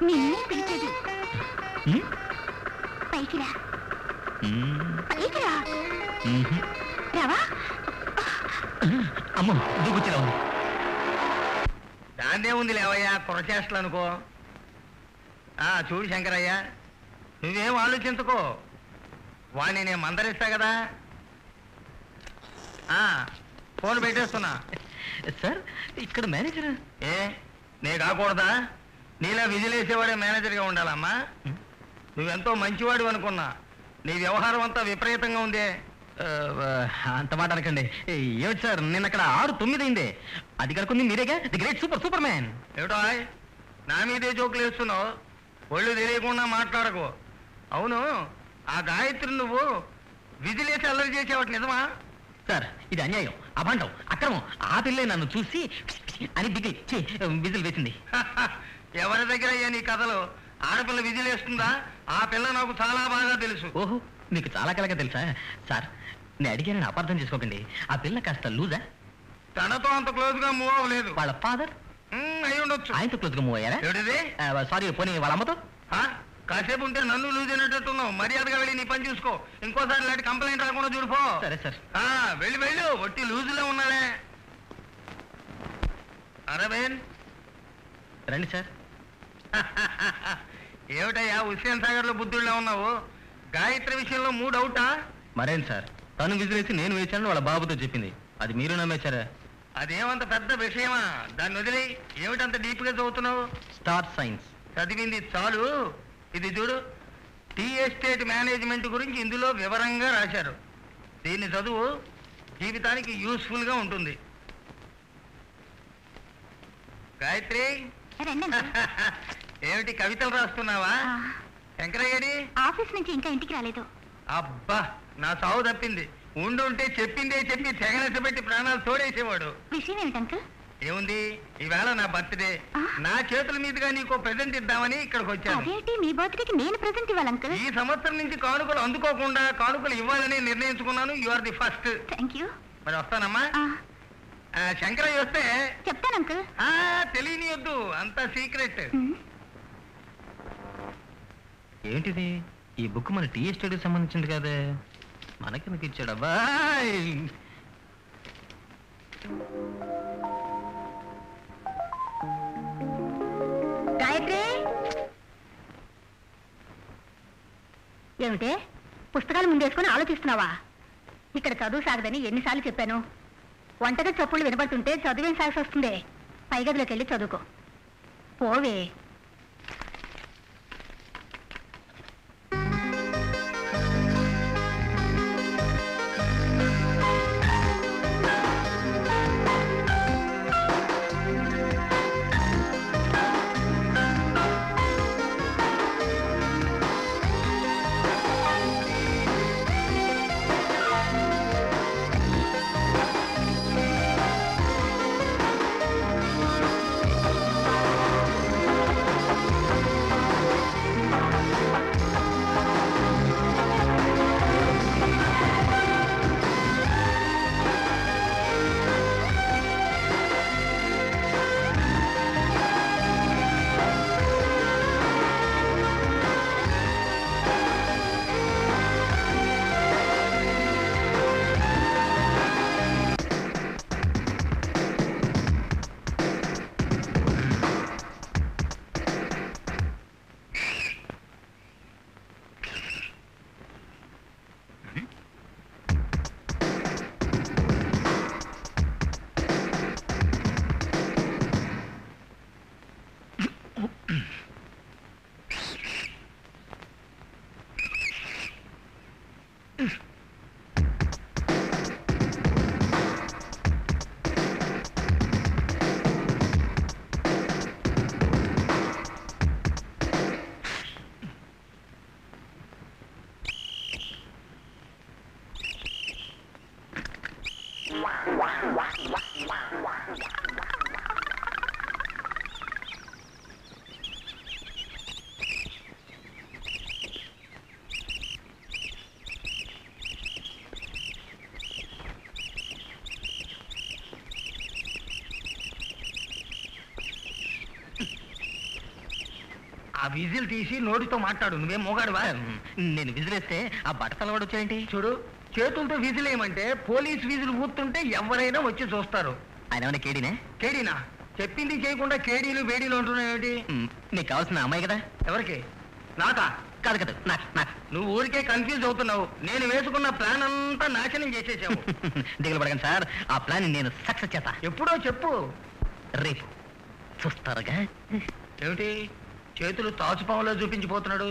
నిన్నే పిలిచేది. పైకి రా, పైకి రా. రావా? అమ్మో దూకొచ్చిరా. దాన్నే ఉంది లేవయ్యా, కురచేష్టలు అనుకో. చూడు శంకరయ్య, నువ్వేం ఆలోచించుకో, వాణ్ణి నేను మందరిస్తా కదా. ఫోన్ పెట్టేస్తున్నా. సార్ ఇక్కడ మేనేజర్ నే కాకూడదా? నీలా విజిలేసేవాడే మేనేజర్గా ఉండాలమ్మా. నువ్వెంతో మంచివాడు అనుకున్నా, నీ వ్యవహారం అంతా విపరీతంగా ఉందే. అంత మాట అనకండి. ఏమిటి సార్, నిన్న అక్కడ 6-9 అయిందే. అది కనుకుంది మీరేగా, ది గ్రేట్ సూపర్ మ్యాన్. ఏమిటో నా మీదే జోకులు వేస్తున్నావు, ఒళ్ళు తెలియకుండా మాట్లాడకు. అవును, ఆ గాయత్రి నువ్వు విజిలేసి అల్లరి చేసేవాటి నిజమా? సార్ ఇది అన్యాయం, అభాండం, అక్రమం. ఆ పిల్లే నన్ను చూసి అని విజిల్ వేసింది. ఎవరి దగ్గర అయ్యా నీ కథలు? ఆడపిల్ల విజిలేస్తుందా? ఆ పిల్ల నాకు చాలా బాగా తెలుసు. ఓహో, మీకు చాలా కలగా తెలుసా? సార్ నేను అడిగానని అపార్థం చేసుకోకండి. ఆ పిల్ల కాస్త లూజా? తనతో అంత క్లోజ్ గా మూవ్ అవ్వలేదు. వాళ్ళ ఫాదర్ అయి ఉండొచ్చు. ఆయనతో క్లోజ్ గా మూవ్ అయ్యారా? సారీ, పోనీ వాళ్ళ అమ్మతో? కాసేపు ఉంటే నన్ను లూజ్ అయినట్టున్నావు. మర్యాదగా వెళ్ళి నీ పని చూసుకో. ఇంకోసారి ఇలాంటి కంప్లైంట్ రాకుండా చూడిపో. సరే సార్. వెళ్ళు, ఒట్టి లూజులో ఉన్నాడే. అరవేన్ రండి సార్. ఏమిటయ్యా హుస్సేన్ సాగర్ లో బుద్ధుల్లో ఉన్నావు? గాయత్రి విషయంలో మూడు అవుటా? మరేం సార్, తను విజిలేసి నేను వేశాను వాళ్ళ బాబుతో చెప్పింది. అది మీరు నమ్మేశారా? అదేమంత పెద్ద విషయమా? దాన్ని వదిలి ఏమిటంత డీప్ గా చదువుతున్నావు? స్టార్ సైన్స్ చదివింది చాలు. ఇది చూడు, టీ ఎస్టేట్ మేనేజ్మెంట్ గురించి ఇందులో వివరంగా రాశారు. దీన్ని చదువు, జీవితానికి యూస్ఫుల్ గా ఉంటుంది. గాయత్రి, ఏమిటి కవితలు రాస్తున్నావా? శంకరయ్యడి ఆఫీస్ నుంచి ఇంకా ఇంటికి రాలేదు. అబ్బా, నా సావు తప్పింది. ఉండుంటే చెప్పిందే చెప్పి తెగనెసబెట్టి ప్రాణాలు తోడేసేవాడు. విషయం ఏమిటి అంకుల్? ఏముంది, ఈవేళ నా బర్త్డే. నా చేతుల మీదుగా నీకు ప్రెజెంట్ ఇద్దామని ఇక్కడికి వచ్చాను. అదేంటి, మీ బర్త్డేకి నేను ప్రెజెంట్ ఇవ్వాలి అంకుల్? ఈ సంవత్సరం నుంచి కానుకలు అందుకోకుండా కానుకలు ఇవ్వాలని నిర్ణయించుకున్నాను. You are the first. Thank you. మరి వస్తానమ్మా. శంకరయ్య వస్తే చెప్తాను అంకుల్. తెలియనియొద్దు, అంతా సీక్రెట్. ఏంటిది? ఈ బుక్ మన టీ ఎస్టేట్ సంబంధించింది కదా, మనకెందుకు ఇచ్చాడబ్బా? గాయత్రి, ఏమిటే పుస్తకాలు ముందేసుకొని ఆలోచిస్తున్నావా? ఇక్కడ చదువు సాగదని ఎన్నిసార్లు చెప్పాను. వంటగది చప్పుళ్ళు వినబడుతుంటే చదువేం సాగసి వస్తుంది. పై గదిలోకి వెళ్ళి చదువుకో. పోవే. ఆ విజిల్ తీసి నోటితో మాట్లాడు. నువ్వేం మోగాడువా? నేను విజిలేస్తే ఆ బట్టతల వాడు వచ్చాయంటి. చూడు, చేతులతో విజిల్ ఏమంటే పోలీస్ విజిల్ ఊతుంటే ఎవరైనా వచ్చి చూస్తారు. ఆయన ఏమైనా కేడీనే? కేడీనా? చెప్పింది చేయకుండా కేడీలు వేడీలు అంటున్నాయేమిటి? నీకు కావాల్సిన అమ్మాయి కదా. ఎవరికి? నాకా? కాదు కదా, నాకు నాకు. నువ్వు ఊరికే కన్ఫ్యూజ్ అవుతున్నావు. నేను వేసుకున్న ప్లాన్ అంతా నాశనం చేసేసావు. దిగులు పడకండి సార్, ఆ ప్లాన్ నేను సక్సెస్ చేస్తా. ఎప్పుడో చెప్పు. రేపు చూస్తారుగా. ఏమిటి చేతులు తాచుపాములో చూపించిపోతున్నాడు?